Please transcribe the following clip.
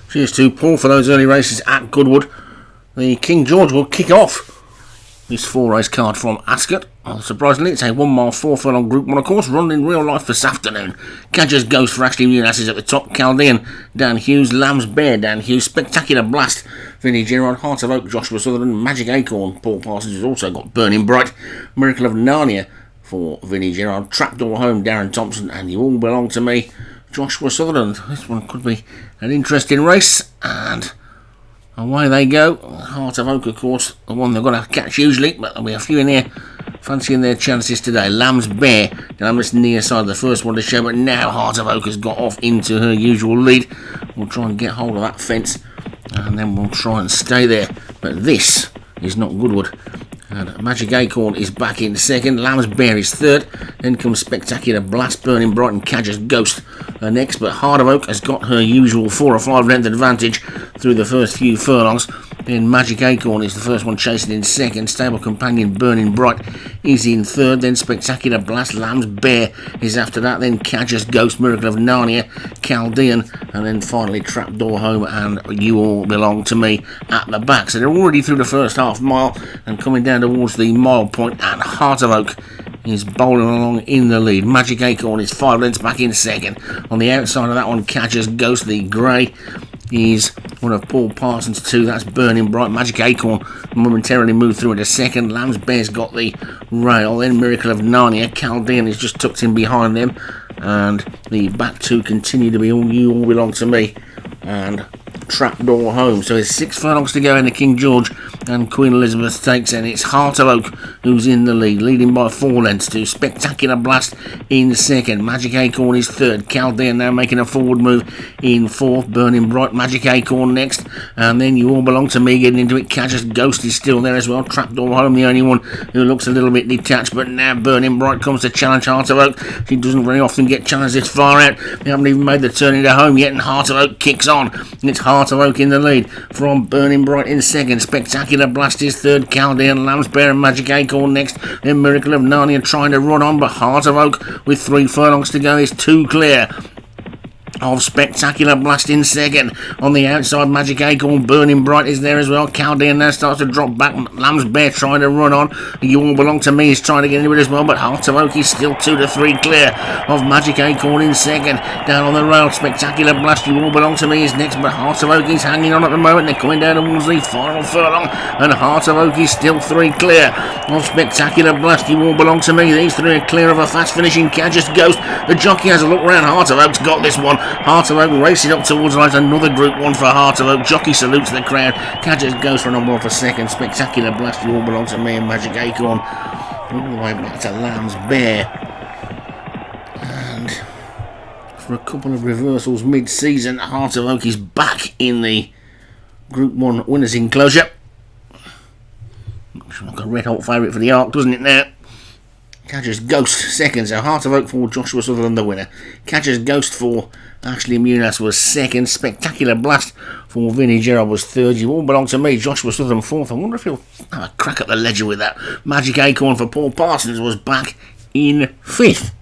Cheers to Paul for those early races at Goodwood. The King George will kick off this 4-race card from Ascot. Surprisingly, it's a 1 mile 4 furlong Group 1, of course, run in real life this afternoon. Cadger's Ghost for Ashley Muniz is at the top. Chaldean, Dan Hughes. Lamb's Bear, Dan Hughes. Spectacular Blast, Vinnie Gerard. Heart of Oak, Joshua Sutherland. Magic Acorn, Paul Parsons has also got Burning Bright. Miracle of Narnia for Vinnie Gerard. Trapdoor Home, Darren Thompson. And You All Belong to Me, Joshua Sutherland. This one could be an interesting race, and away they go. Heart of Oak, of course, the one they're going to catch usually, but there'll be a few in here fancying their chances today. Lamb's Bear down this near side, the first one to show, but now Heart of Oak has got off into her usual lead. We'll try and get hold of that fence, and then we'll try and stay there. But this is not Goodwood. And Magic Acorn is back in second. Lamb's Bear is third. Then comes Spectacular Blast, Burning Bright, and Cadger's Ghost next. But Heart of Oak has got her usual 4 or 5 length advantage through the first few furlongs. Then Magic Acorn is the first one chasing in second. Stable Companion Burning Bright is in third. Then Spectacular Blast, Lamb's Bear is after that. Then Cadger's Ghost, Miracle of Narnia, Chaldean, and then finally Trapdoor Home and You All Belong to Me at the back. So they're already through the first half mile and coming down towards the mile point, and Heart of Oak is bowling along in the lead. Magic Acorn is 5 lengths back in second. On the outside of that one, Cadger's Ghost, the grey, is one of Paul Parsons' 2. That's Burning Bright. Magic Acorn momentarily moved through into second. Lamb's Bear's got the rail. Then Miracle of Narnia. Chaldean is just tucked in behind them, and the back 2 continue to be You All Belong to Me and Trapdoor Home. So there's 6 furlongs to go in the King George and Queen Elizabeth Stakes, and it's Heart of Oak who's in the lead, leading by 4 lengths to Spectacular Blast in second. Magic Acorn is third. Chaldean now making a forward move in fourth. Burning Bright, Magic Acorn next, and then You All Belong to Me getting into it. Cadger's Ghost is still there as well. Trapdoor Home, the only one who looks a little bit detached, but now Burning Bright comes to challenge Heart of Oak. She doesn't very often get challenged this far out. They haven't even made the turn into home yet, and Heart of Oak kicks on. It's Heart of Oak in the lead from Burning Bright in second. Spectacular Blast is third. Chaldean, Lamb's Bear and Magic Acorn next. Then Miracle of Narnia trying to run on, but Heart of Oak with 3 furlongs to go is 2 clear of Spectacular Blast in second. On the outside, Magic Acorn, Burning Bright is there as well. Chaldean now starts to drop back. Lamb's Bear trying to run on. You All Belong to Me is trying to get into it as well, but Heart of Oak is still 2 to 3 clear of Magic Acorn in second. Down on the rail, Spectacular Blast, You All Belong to Me is next, but Heart of Oak is hanging on at the moment. They're coming down towards the final furlong, and Heart of Oak is still 3 clear of Spectacular Blast, You All Belong to Me. These 3 are clear of a fast finishing Cadger's Ghost. The jockey has a look round. Heart of Oak's got this one. Heart of Oak racing up towards the line. Another Group 1 for Heart of Oak. Jockey salutes the crowd. Cadger's Ghost for number 1 for second. Spectacular Blast, You All Belong to Me, and Magic Acorn all the way back to Lamb's Bear. And for a couple of reversals mid-season, Heart of Oak is back in the Group 1 winners' enclosure. Looks like a red-hot favourite for the Arc, doesn't it now? Cadger's Ghost second, so Heart of Oak for Joshua Sutherland the winner. Cadger's Ghost for Ashley Muniz was second. Spectacular Blast for Vinnie Gerard was third. You All Belong to Me, Joshua Sutherland fourth. I wonder if he'll have a crack at the ledger with that. Magic Acorn for Paul Parsons was back in fifth.